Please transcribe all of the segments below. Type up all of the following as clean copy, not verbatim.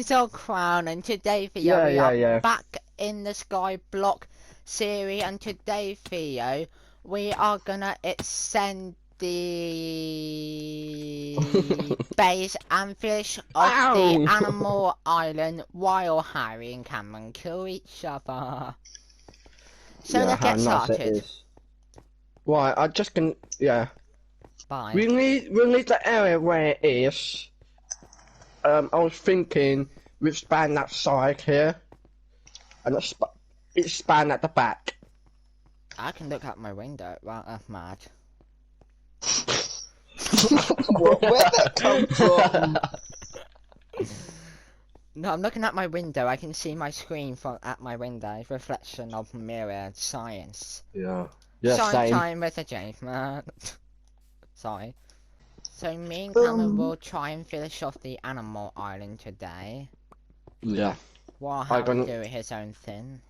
is our Crown, and today, Theo, we are back in the Skyblock Series, and today, Theo, we are gonna extend the base and finish off the Animal Island while Harry and Cameron kill each other. So let's get started. Right, I just can, Bye. We need the area where it is. I was thinking we expand that side here, and expand at the back. I can look out my window. Wow, that's mad. Where'd that come from? No, I'm looking at my window. I can see my screen from at my window. Reflection of mirror science. Yeah, Science same. time with a James, man. Sorry. So me and Cameron will try and finish off the Animal Island today. Yeah. While Harry do his own thing.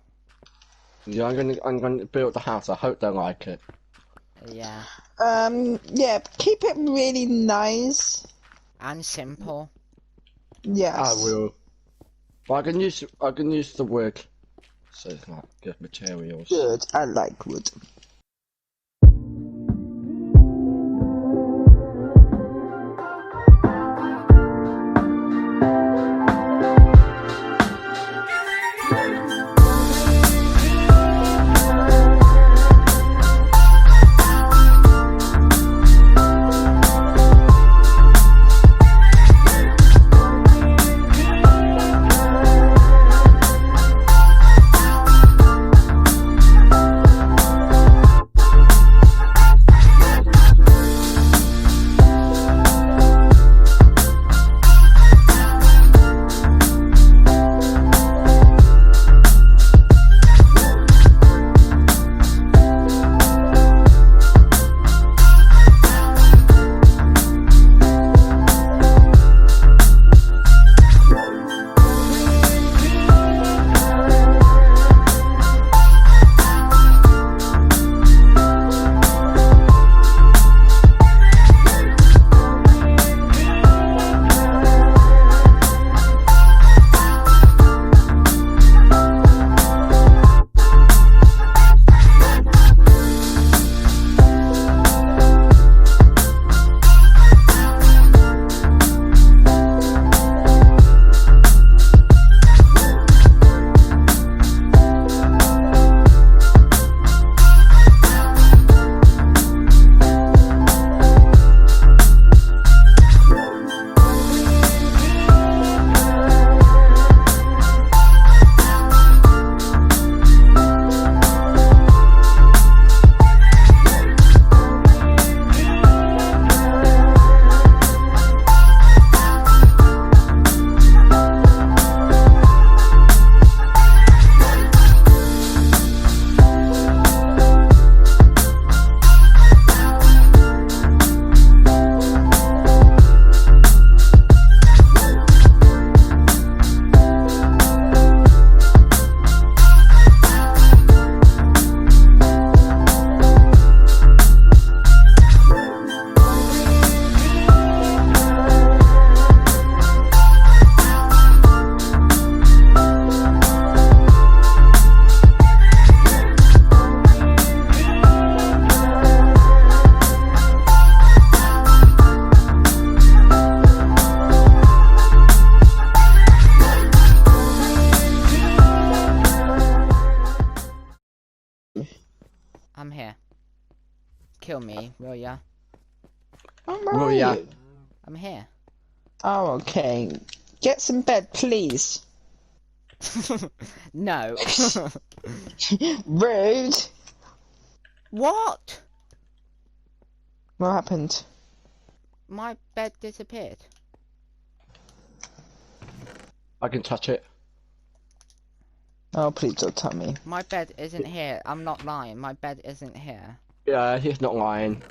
Yeah, I'm gonna build the house. I hope they like it. Yeah. Yeah, keep it really nice. And simple. Yes. I will. Well, I can use the wood. So it's like good materials. Good, I like wood. I'm here. Kill me, will ya? Will ya? I'm here. Oh, okay. Get some bed, please. No. Rude. What? What happened? My bed disappeared. I can touch it. Oh, please don't tell me. My bed isn't here. I'm not lying. My bed isn't here. Yeah, he's not lying.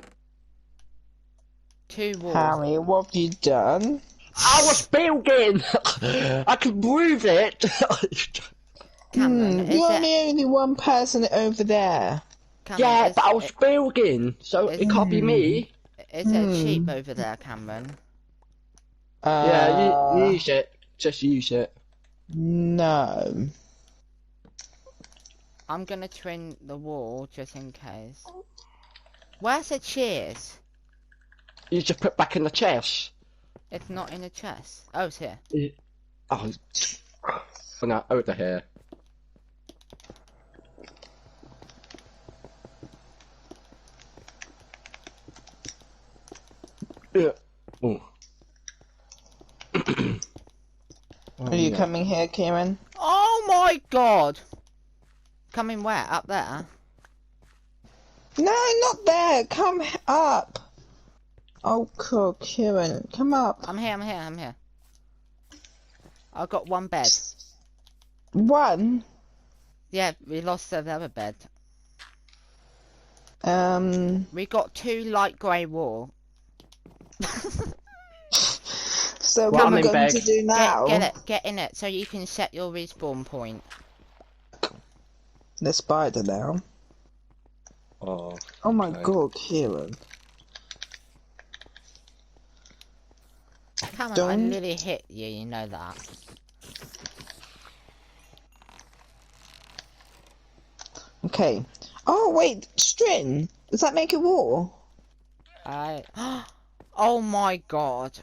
2 walls. Harry, what have you done? I was building! I can prove it! Cameron, you're the only one person over there. Cameron, yeah, but I was building, so it can't be me. Is there a sheep over there, Cameron? Yeah, you use it. just use it. No. I'm gonna twin the wall just in case. Where's the cheers? You just put back in the chest. It's not in the chest. Oh, it's here. Oh, no, over here. Ooh. Are you coming here, Kieran? Oh my god! Coming where? Up there? No, not there. Come up. Oh, cool, Kieran. Come up. I'm here. I've got one bed. One. Yeah, we lost the other bed. We got 2 light grey wool. So Well, what I'm am I in going bed. to do now? Get in it, so you can set your respawn point. The spider now. Oh. Oh my Okay. god, Kieran. Come on, I Don't- literally hit you, you know that. Okay. Oh wait, string. Does that make it war? Oh my god.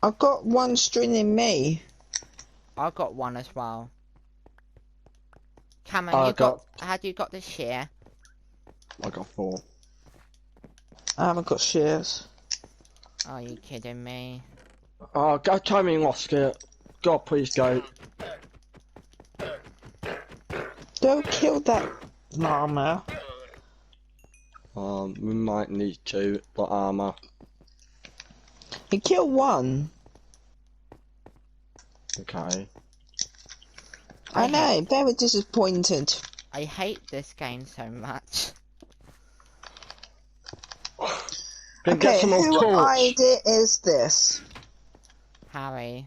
I've got 1 string in me. I got 1 as well. Cameron, had you got the shear? I got 4. I haven't got shears. Are you kidding me? Oh, go tell me, Oscar. God, please go. Don't kill that llama. We might need to, the armor. He killed 1. Okay. I know, very disappointed. I hate this game so much. Then get Okay, some more who torch. idea is this? Harry.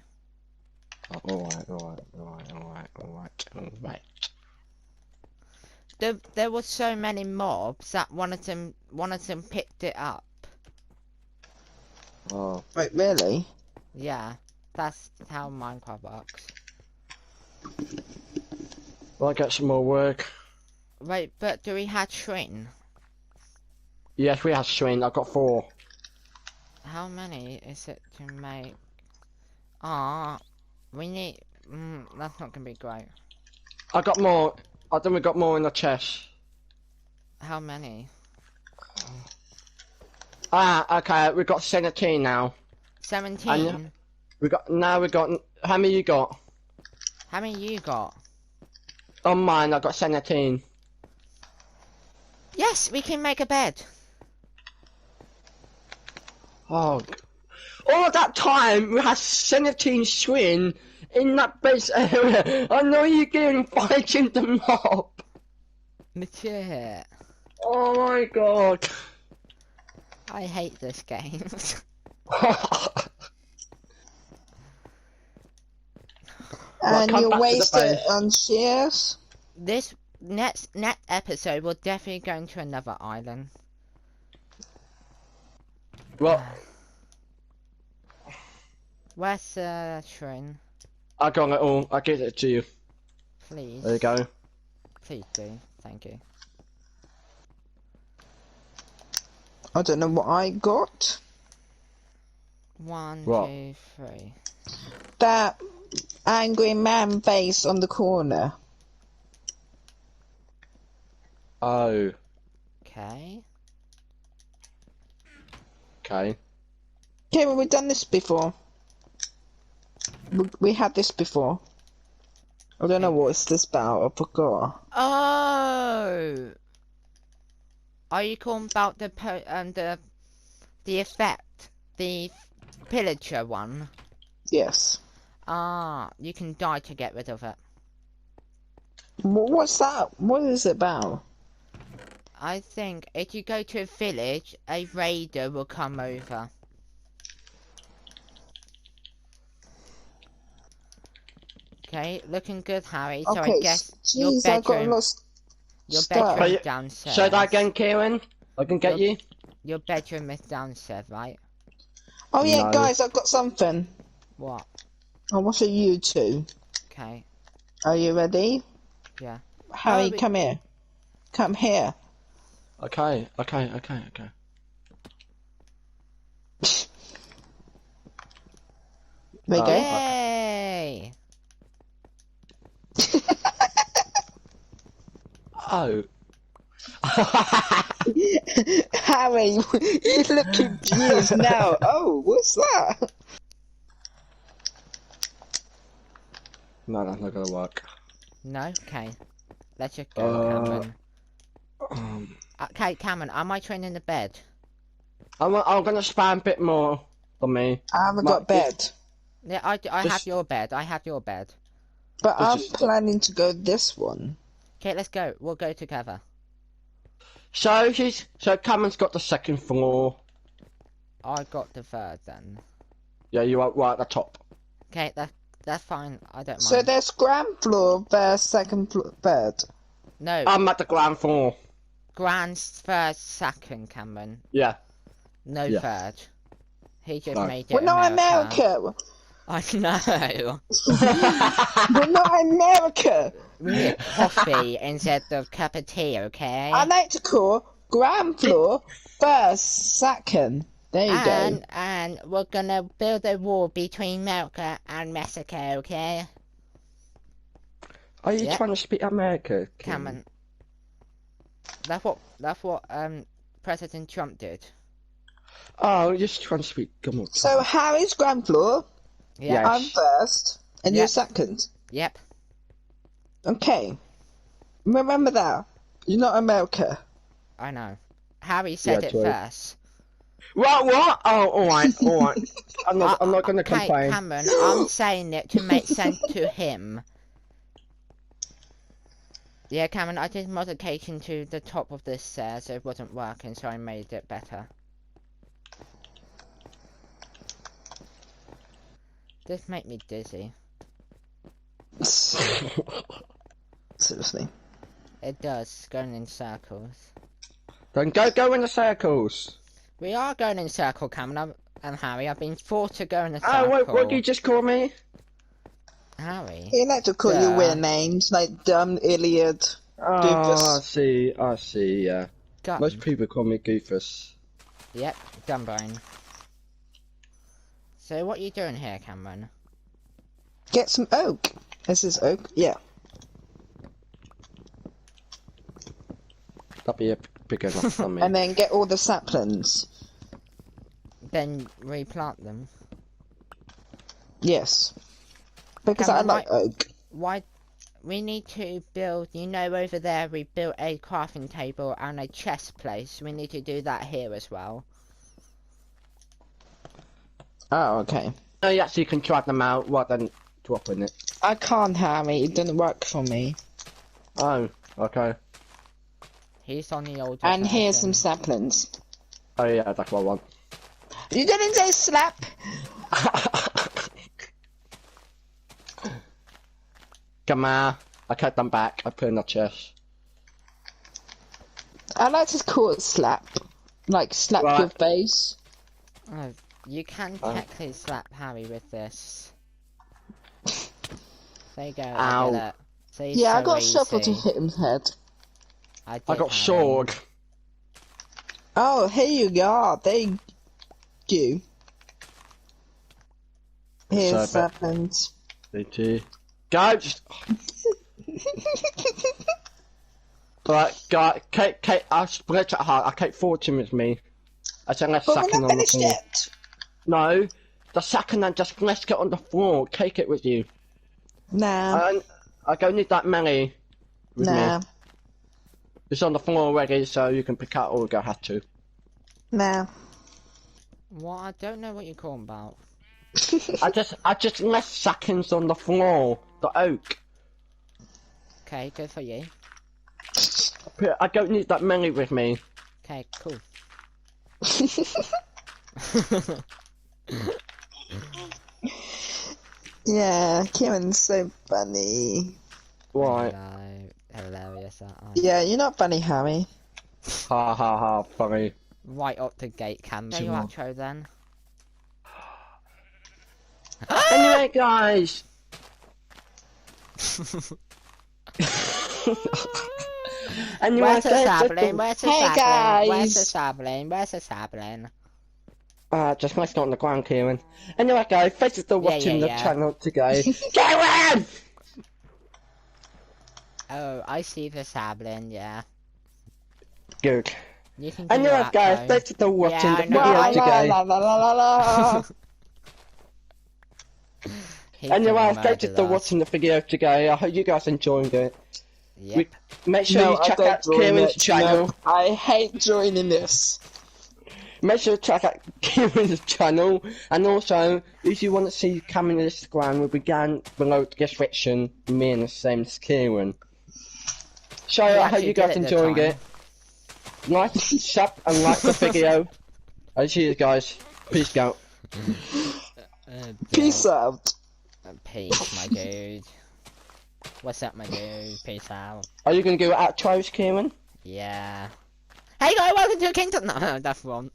Oh, alright. There were so many mobs that one of them picked it up. Oh. Wait, really? Yeah, that's how Minecraft works. Well, I get some more work. Wait, but do we have Shrin? Yes, we have swing. I've got 4. How many is it to make? Ah, we need. That's not gonna be great. I got more. I think we got more in the chest. How many? Ah, okay. We got 17 now. 17. We got how many you got? How many you got? On mine, I got 17. Yes, we can make a bed. Oh, all of that time we had 17 swing in that base area. I know you're getting fighting the mob. Legit. Oh my god. I hate this game. And come you back to the waste it base. on shears? This next episode, we're definitely going to another island. Well, Where's Shrin? I got it all. I give it to you. Please. There you go. Please do. Thank you. I don't know what I got. 1, What? 2, 3. That angry man face on the corner. Oh, Okay. okay. Okay, well, we've done this before. We had this before. I don't know what it's this about. I forgot. Oh. Are you talking about the effect, the pillager one? Yes. Ah, you can die to get rid of it. What's that? What is it about? I think if you go to a village, a raider will come over. Okay, looking good, Harry. So Okay, I guess your jeez, I got bedroom, lost. your stuff. bedroom is downstairs. Say that again, Kieran. I can get you. Your bedroom is downstairs, right? Oh yeah, No. guys, I've got something. What? I want to you two. Okay. Are you ready? Yeah. Harry, Oh, come here. Come here. Okay. There you go. Yay! Oh. Harry, you look confused now. Oh, what's that? No, that's not gonna work. No? Okay. Let's just go, Cameron. Um, Okay, Cameron, am I training the bed? I'm gonna spam a bit more for me. I haven't got bed. Yeah, I have Just- your bed. I have your bed. But I'm Just- planning to go this one. Okay, let's go. We'll go together. So Cameron's got the second floor. I got the third then. Yeah, you are right at the top. Okay, that's fine. I don't mind. So there's ground floor, there's second floor bed. No, I'm at the ground floor. Grand's third, second, Cameron. Yeah. No Yeah. third. He just No. made it We're not America. America. I know. We're not America. We need coffee instead of cup of tea, okay? I like to call ground floor first, second. There you go. And we're gonna build a wall between America and Mexico, okay? Are you Yeah. trying to speak America? Cameron. That's what President Trump did. Oh, you're just trying to speak. Come on. So Harry's ground floor, Yeah. Yes. I'm first, and you're Yep. second. Yep. Okay. Remember that. You're not America. I know. Harry said Yeah, it true. first. What? Oh, alright. I'm not gonna Okay, complain. Cameron, I'm saying it to make sense to him. Yeah, Cameron, I did modification to the top of this stairs, so it wasn't working, so I made it better. This make me dizzy. Seriously. It does, going in circles. Then go in the circles. We are going in circle, Cameron and Harry. I've been forced to go in a circle. Oh, what did you just call me? Harry? He like to call you Duh. weird names like Dumb, Iliad, Oh, Doofus. I see, yeah. Gun. Most people call me Goofus. Yep, Gunbrain. So what are you doing here, Cameron? Get some oak. This is oak? Yeah. That'd be big enough for me. And then get all the saplings. Then replant them. Yes. Because Cameron, I like oak. Why? We need to build, you know, over there we built a crafting table and a chest place. We need to do that here as well. Oh, okay. No, you actually can try them out rather than dropping it. I can't, Harry. It doesn't work for me. Oh, okay. He's on the older And here's some version. saplings. Oh yeah, that's what I want. You didn't say slap. Come on. I cut them back. I put in the chest. I like to call it slap. Like slap Right. your face. Oh, you can Oh. technically slap Harry with this. There you go, Ow. I did it. See, Yeah, I so got a shovel to easy. hit his head. I I got sword. Oh, here you go. Thank you. Here's So bad. saplings. DT. Go! Just... But, guy, Kate, I'll split it hard. I'll take 14 with me. I said let's But we're second not on the finished floor. yet. No, the second and just let's get on the floor. Take it with you. Nah. I don't need that many with Nah. me. It's on the floor already, so you can pick out all you have to. Nah. What? I don't know what you're calling about. I just left seconds on the floor. The oak. Okay, good for you. I don't need that many with me. Okay, cool. Yeah, Kieran's so funny. Right. Hello. Hilarious, aren't I? Yeah, you're not funny, Harry. Ha ha ha, funny. Right up the gate, Cam. Say your outro then. Hey guys! Anyway, Where's the sapling? Where's the Hey, sapling? Where's the guys. sapling? Where's the sapling? just nice not on the ground, Kieran. Anyway, guys, thanks for still watching the yeah. channel today. Kieran! Oh, I see the sapling, yeah. Good. You can do Anyway, that, guys, though. thanks for still watching Yeah, the I know. video La today. la la la la. He's Anyway, gonna thanks for murder still us. watching the video today. I hope you guys enjoyed it. Yep. Make sure No, you I check don't out join Kieran's it. channel. No, I hate joining this. Make sure to check out Kieran's channel, and also, if you want to see Cameron Instagram, will be down below the description. Me and the same as Kieran. So We I hope actually you did guys it this enjoying time. it. Like, sub, and like the video. I'll see you guys. Peace out. Peace out. Peace, my dude. What's up, my dude? Peace out. Are you gonna go outros, Kieran? Yeah. Hey guys, welcome to Kingdom. No, that's wrong.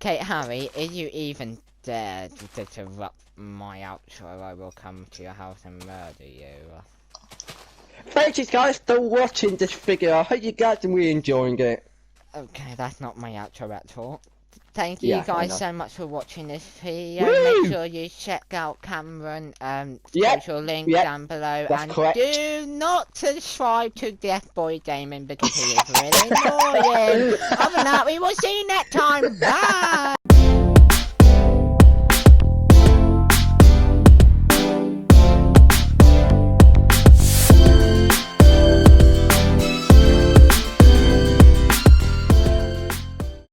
Okay, Harry, if you even dare to interrupt my outro, I will come to your house and murder you. Thank you guys for watching this video. I hope you guys are really enjoying it. Okay, that's not my outro at all. Thank you Yeah, I guys know. so much for watching this video. Woo! Make sure you check out Cameron Yep, social link yep, down below, that's and correct. do not subscribe to Death Boy Damon because he is really annoying. Other than that, we will see you next time. Bye.